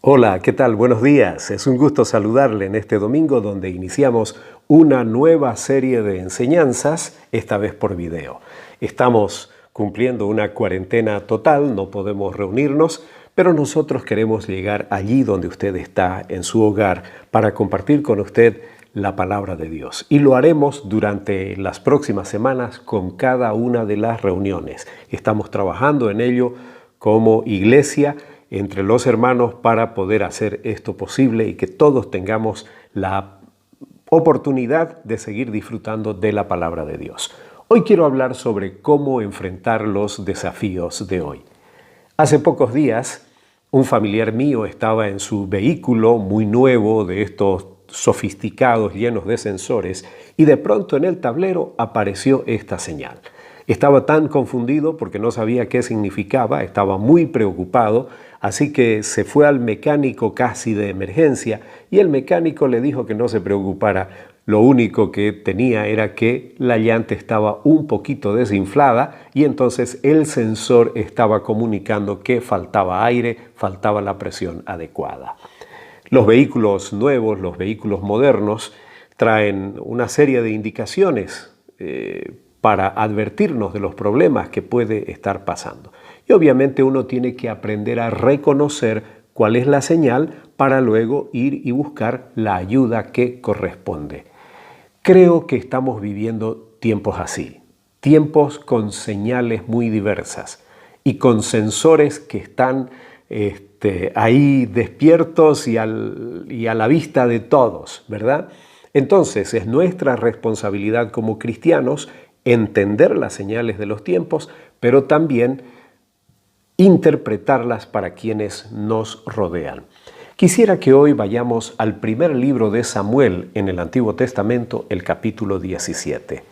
Hola, ¿qué tal? Buenos días. Es un gusto saludarle en este domingo donde iniciamos una nueva serie de enseñanzas, esta vez por video. Estamos cumpliendo una cuarentena total, no podemos reunirnos, pero nosotros queremos llegar allí donde usted está, en su hogar, para compartir con usted la palabra de Dios. Y lo haremos durante las próximas semanas con cada una de las reuniones. Estamos trabajando en ello como iglesia entre los hermanos para poder hacer esto posible y que todos tengamos la oportunidad de seguir disfrutando de la palabra de Dios. Hoy quiero hablar sobre cómo enfrentar los desafíos de hoy. Hace pocos días, un familiar mío estaba en su vehículo muy nuevo, de estos sofisticados, llenos de sensores, y de pronto en el tablero apareció esta señal. Estaba tan confundido porque no sabía qué significaba, estaba muy preocupado, así que se fue al mecánico casi de emergencia y el mecánico le dijo que no se preocupara. Lo único que tenía era que la llanta estaba un poquito desinflada y entonces el sensor estaba comunicando que faltaba aire, faltaba la presión adecuada. Los vehículos nuevos, los vehículos modernos, traen una serie de indicaciones para advertirnos de los problemas que puede estar pasando. Y obviamente uno tiene que aprender a reconocer cuál es la señal para luego ir y buscar la ayuda que corresponde. Creo que estamos viviendo tiempos así, tiempos con señales muy diversas y con sensores que están ahí despiertos y a la vista de todos, ¿verdad? Entonces es nuestra responsabilidad como cristianos entender las señales de los tiempos, pero también interpretarlas para quienes nos rodean. Quisiera que hoy vayamos al primer libro de Samuel en el Antiguo Testamento, el capítulo 17.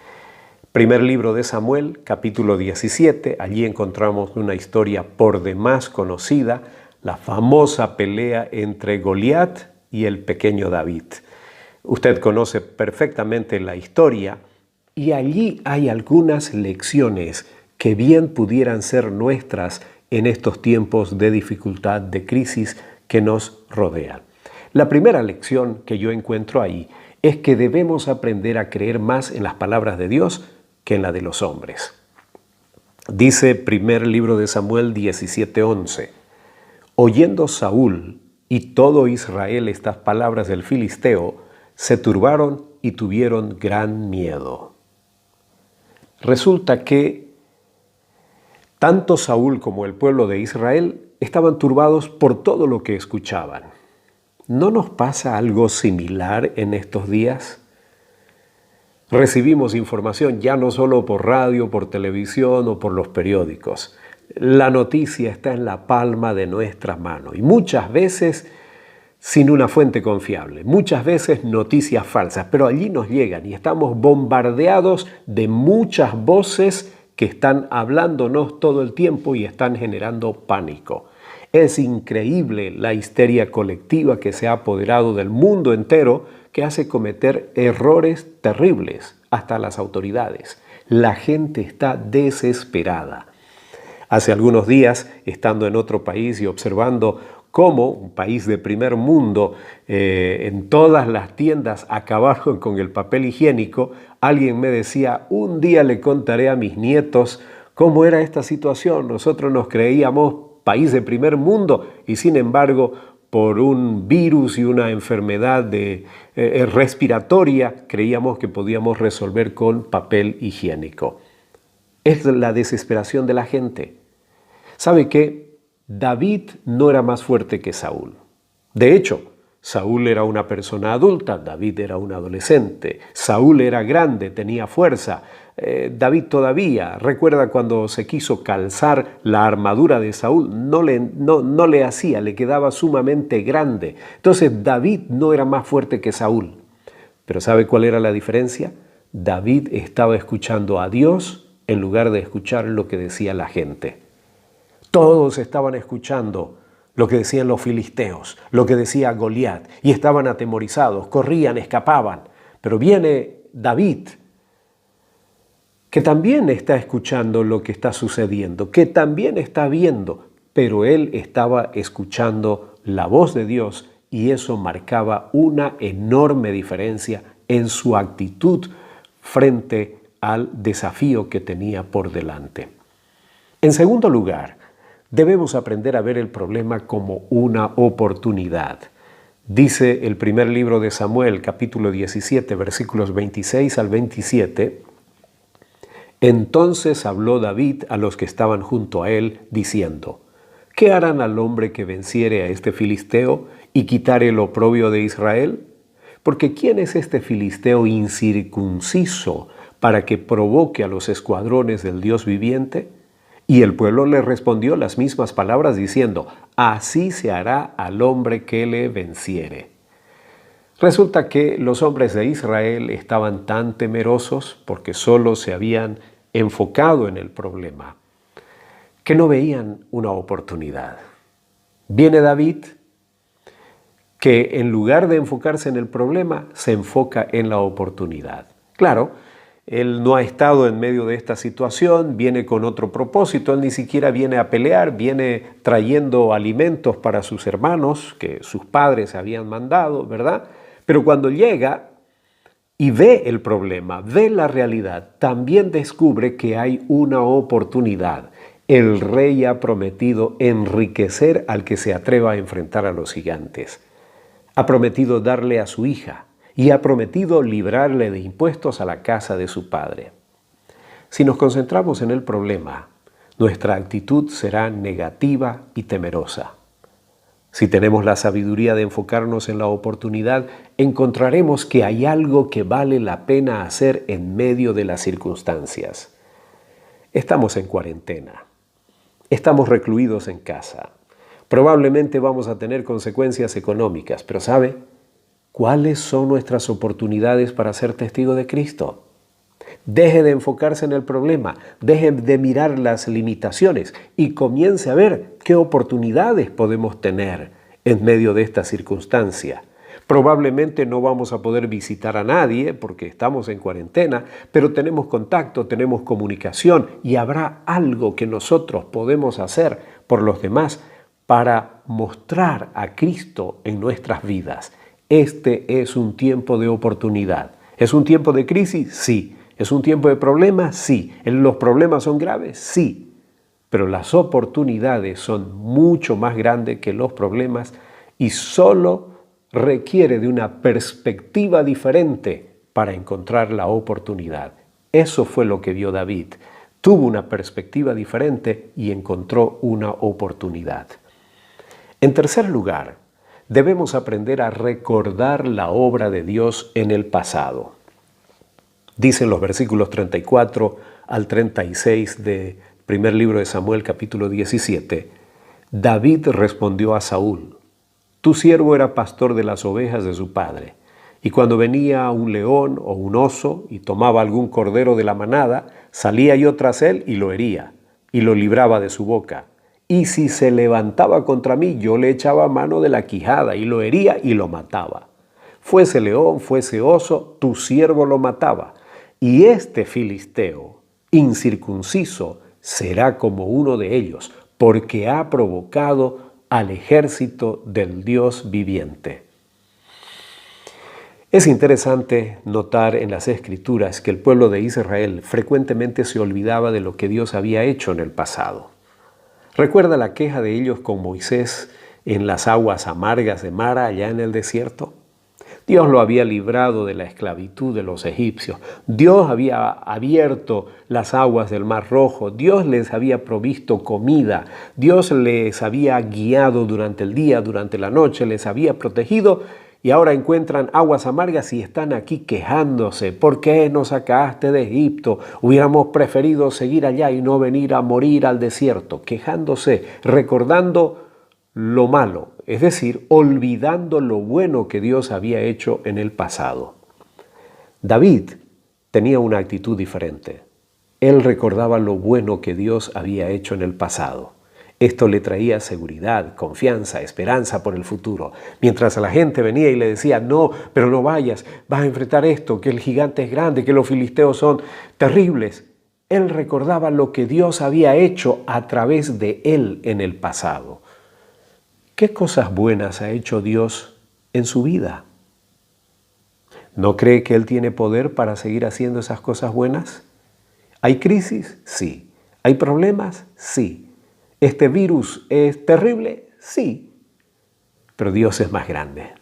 Primer libro de Samuel, capítulo 17, allí encontramos una historia por demás conocida, la famosa pelea entre Goliat y el pequeño David. Usted conoce perfectamente la historia y allí hay algunas lecciones que bien pudieran ser nuestras en estos tiempos de dificultad, de crisis que nos rodean. La primera lección que yo encuentro ahí es que debemos aprender a creer más en las palabras de Dios que en la de los hombres. Dice primer libro de Samuel 17:11, oyendo Saúl y todo Israel estas palabras del filisteo, se turbaron y tuvieron gran miedo. Resulta que tanto Saúl como el pueblo de Israel estaban turbados por todo lo que escuchaban. ¿No nos pasa algo similar en estos días? Recibimos información ya no solo por radio, por televisión o por los periódicos. La noticia está en la palma de nuestra mano y muchas veces sin una fuente confiable, muchas veces noticias falsas, pero allí nos llegan y estamos bombardeados de muchas voces que están hablándonos todo el tiempo y están generando pánico. Es increíble la histeria colectiva que se ha apoderado del mundo entero, que hace cometer errores terribles hasta las autoridades. La gente está desesperada. Hace algunos días, estando en otro país y observando cómo un país de primer mundo, en todas las tiendas acabaron con el papel higiénico, alguien me decía, un día le contaré a mis nietos cómo era esta situación. Nosotros nos creíamos país de primer mundo y sin embargo, por un virus y una enfermedad respiratoria, creíamos que podíamos resolver con papel higiénico. Es la desesperación de la gente. ¿Sabe qué? David no era más fuerte que Saúl. De hecho, Saúl era una persona adulta, David era un adolescente. Saúl era grande, tenía fuerza. David todavía, recuerda cuando se quiso calzar la armadura de Saúl, no le hacía, le quedaba sumamente grande. Entonces David no era más fuerte que Saúl. Pero ¿sabe cuál era la diferencia? David estaba escuchando a Dios en lugar de escuchar lo que decía la gente. Todos estaban escuchando lo que decían los filisteos, lo que decía Goliat, y estaban atemorizados, corrían, escapaban. Pero viene David, que también está escuchando lo que está sucediendo, que también está viendo pero él estaba escuchando la voz de Dios y eso marcaba una enorme diferencia en su actitud frente al desafío que tenía por delante. En segundo lugar, debemos aprender a ver el problema como una oportunidad. Dice el primer libro de Samuel, capítulo 17, versículos 26 al 27, entonces habló David a los que estaban junto a él, diciendo, ¿qué harán al hombre que venciere a este filisteo y quitare el oprobio de Israel? Porque ¿quién es este filisteo incircunciso para que provoque a los escuadrones del Dios viviente? Y el pueblo le respondió las mismas palabras diciendo, así se hará al hombre que le venciere. Resulta que los hombres de Israel estaban tan temerosos porque solo se habían enfocado en el problema, que no veían una oportunidad. Viene David, que en lugar de enfocarse en el problema, se enfoca en la oportunidad. Claro, él no ha estado en medio de esta situación, viene con otro propósito, él ni siquiera viene a pelear, viene trayendo alimentos para sus hermanos que sus padres habían mandado, ¿verdad? Pero cuando llega y ve el problema, ve la realidad, también descubre que hay una oportunidad. El rey ha prometido enriquecer al que se atreva a enfrentar a los gigantes. Ha prometido darle a su hija y ha prometido librarle de impuestos a la casa de su padre. Si nos concentramos en el problema, nuestra actitud será negativa y temerosa. Si tenemos la sabiduría de enfocarnos en la oportunidad, encontraremos que hay algo que vale la pena hacer en medio de las circunstancias. Estamos en cuarentena. Estamos recluidos en casa. Probablemente vamos a tener consecuencias económicas, pero ¿sabe cuáles son nuestras oportunidades para ser testigo de Cristo? Deje de enfocarse en el problema, deje de mirar las limitaciones y comience a ver qué oportunidades podemos tener en medio de esta circunstancia. Probablemente no vamos a poder visitar a nadie porque estamos en cuarentena, pero tenemos contacto, tenemos comunicación y habrá algo que nosotros podemos hacer por los demás para mostrar a Cristo en nuestras vidas. Este es un tiempo de oportunidad. ¿Es un tiempo de crisis? Sí. ¿Es un tiempo de problemas? Sí. ¿Los problemas son graves? Sí. Pero las oportunidades son mucho más grandes que los problemas y solo requiere de una perspectiva diferente para encontrar la oportunidad. Eso fue lo que vio David. Tuvo una perspectiva diferente y encontró una oportunidad. En tercer lugar, debemos aprender a recordar la obra de Dios en el pasado. Dicen los versículos 34 al 36 del primer libro de Samuel, capítulo 17, David respondió a Saúl, tu siervo era pastor de las ovejas de su padre, y cuando venía un león o un oso y tomaba algún cordero de la manada, salía yo tras él y lo hería, y lo libraba de su boca. Y si se levantaba contra mí, yo le echaba mano de la quijada y lo hería y lo mataba. Fuese león, fuese oso, tu siervo lo mataba. Y este filisteo, incircunciso, será como uno de ellos, porque ha provocado al ejército del Dios viviente. Es interesante notar en las Escrituras que el pueblo de Israel frecuentemente se olvidaba de lo que Dios había hecho en el pasado. ¿Recuerda la queja de ellos con Moisés en las aguas amargas de Mara, allá en el desierto? Dios lo había librado de la esclavitud de los egipcios. Dios había abierto las aguas del Mar Rojo. Dios les había provisto comida. Dios les había guiado durante el día, durante la noche, les había protegido. Y ahora encuentran aguas amargas y están aquí quejándose. ¿Por qué nos sacaste de Egipto? Hubiéramos preferido seguir allá y no venir a morir al desierto. Quejándose, recordando lo malo, es decir, olvidando lo bueno que Dios había hecho en el pasado. David tenía una actitud diferente. Él recordaba lo bueno que Dios había hecho en el pasado. Esto le traía seguridad, confianza, esperanza por el futuro. Mientras la gente venía y le decía, no, pero no vayas, vas a enfrentar esto, que el gigante es grande, que los filisteos son terribles. Él recordaba lo que Dios había hecho a través de él en el pasado. ¿Qué cosas buenas ha hecho Dios en su vida? ¿No cree que Él tiene poder para seguir haciendo esas cosas buenas? ¿Hay crisis? Sí. ¿Hay problemas? Sí. ¿Este virus es terrible? Sí. Pero Dios es más grande.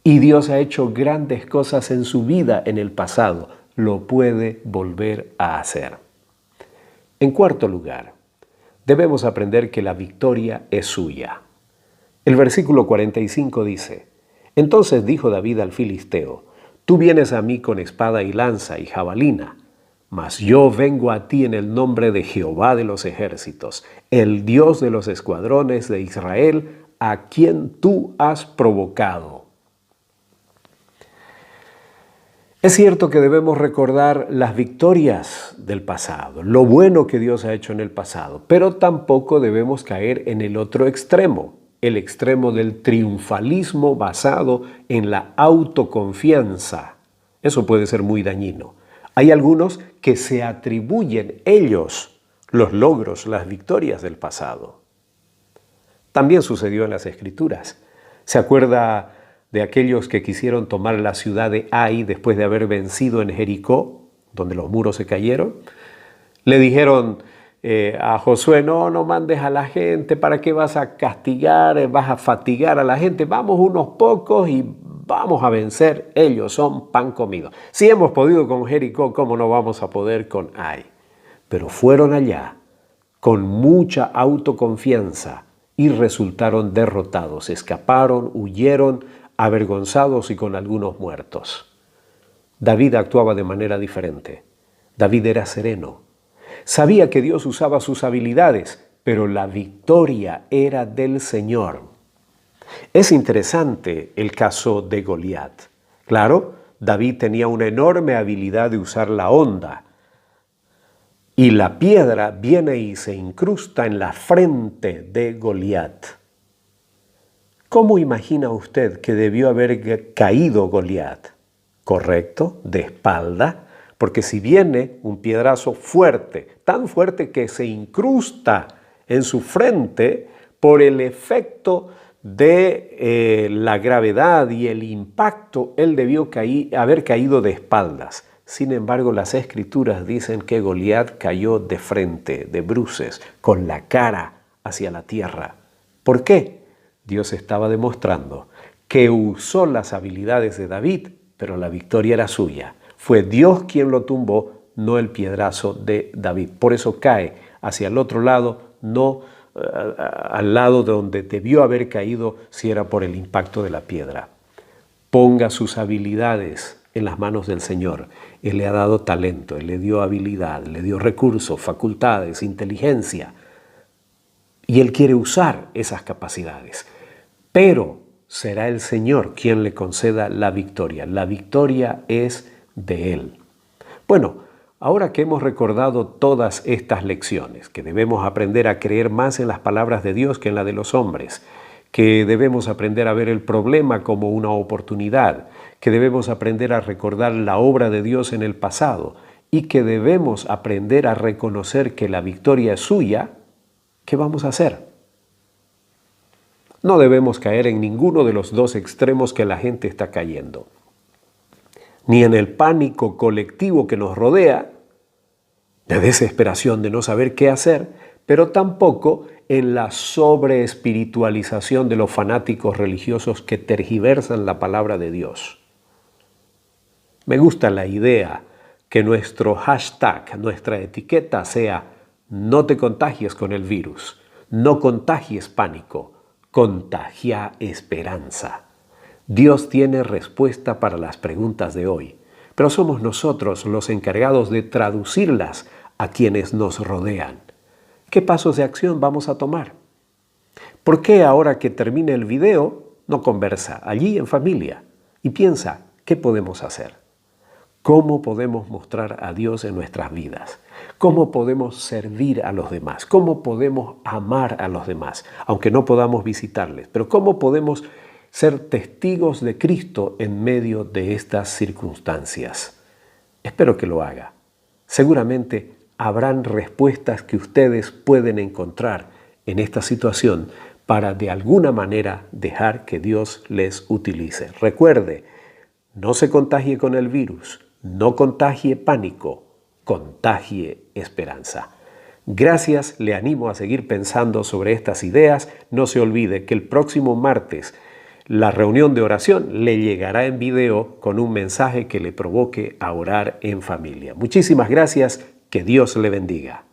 Y Dios ha hecho grandes cosas en su vida en el pasado. Lo puede volver a hacer. En cuarto lugar, debemos aprender que la victoria es suya. El versículo 45 dice: Entonces dijo David al filisteo: Tú vienes a mí con espada y lanza y jabalina, mas yo vengo a ti en el nombre de Jehová de los ejércitos, el Dios de los escuadrones de Israel, a quien tú has provocado. Es cierto que debemos recordar las victorias del pasado, lo bueno que Dios ha hecho en el pasado, pero tampoco debemos caer en el otro extremo, el extremo del triunfalismo basado en la autoconfianza. Eso puede ser muy dañino. Hay algunos que se atribuyen ellos los logros, las victorias del pasado. También sucedió en las Escrituras. ¿Se acuerda de aquellos que quisieron tomar la ciudad de Ai después de haber vencido en Jericó, donde los muros se cayeron? Le dijeron a Josué: no mandes a la gente, ¿para qué vas a castigar, vas a fatigar a la gente? Vamos unos pocos y vamos a vencer, ellos son pan comido. Si hemos podido con Jericó, ¿cómo no vamos a poder con Ai? Pero fueron allá con mucha autoconfianza y resultaron derrotados, escaparon, huyeron, avergonzados y con algunos muertos. David actuaba de manera diferente. David era sereno. Sabía que Dios usaba sus habilidades, pero la victoria era del Señor. Es interesante el caso de Goliat. Claro, David tenía una enorme habilidad de usar la honda, y la piedra viene y se incrusta en la frente de Goliat. ¿Cómo imagina usted que debió haber caído Goliat? ¿Correcto? De espalda. Porque si viene un piedrazo fuerte, tan fuerte que se incrusta en su frente, por el efecto de la gravedad y el impacto, él debió haber caído de espaldas. Sin embargo, las Escrituras dicen que Goliat cayó de frente, de bruces, con la cara hacia la tierra. ¿Por qué? Dios estaba demostrando que usó las habilidades de David, pero la victoria era suya. Fue Dios quien lo tumbó, no el piedrazo de David. Por eso cae hacia el otro lado, no al lado de donde debió haber caído si era por el impacto de la piedra. Ponga sus habilidades en las manos del Señor. Él le ha dado talento, Él le dio habilidad, le dio recursos, facultades, inteligencia. Y Él quiere usar esas capacidades. Pero será el Señor quien le conceda la victoria. La victoria es de Él. Bueno, ahora que hemos recordado todas estas lecciones, que debemos aprender a creer más en las palabras de Dios que en la de los hombres, que debemos aprender a ver el problema como una oportunidad, que debemos aprender a recordar la obra de Dios en el pasado y que debemos aprender a reconocer que la victoria es suya, ¿qué vamos a hacer? No debemos caer en ninguno de los dos extremos que la gente está cayendo. Ni en el pánico colectivo que nos rodea, de desesperación de no saber qué hacer, pero tampoco en la sobreespiritualización de los fanáticos religiosos que tergiversan la palabra de Dios. Me gusta la idea que nuestro hashtag, nuestra etiqueta sea: no te contagies con el virus, no contagies pánico, contagia esperanza. Dios tiene respuesta para las preguntas de hoy, pero somos nosotros los encargados de traducirlas a quienes nos rodean. ¿Qué pasos de acción vamos a tomar? ¿Por qué ahora que termine el video no conversa allí en familia y piensa qué podemos hacer? ¿Cómo podemos mostrar a Dios en nuestras vidas? ¿Cómo podemos servir a los demás? ¿Cómo podemos amar a los demás? Aunque no podamos visitarles, pero ¿cómo podemos ser testigos de Cristo en medio de estas circunstancias? Espero que lo haga. Seguramente habrán respuestas que ustedes pueden encontrar en esta situación para de alguna manera dejar que Dios les utilice. Recuerde, no se contagie con el virus, no contagie pánico, contagie esperanza. Gracias, le animo a seguir pensando sobre estas ideas. No se olvide que el próximo martes la reunión de oración le llegará en video con un mensaje que le provoque a orar en familia. Muchísimas gracias, que Dios le bendiga.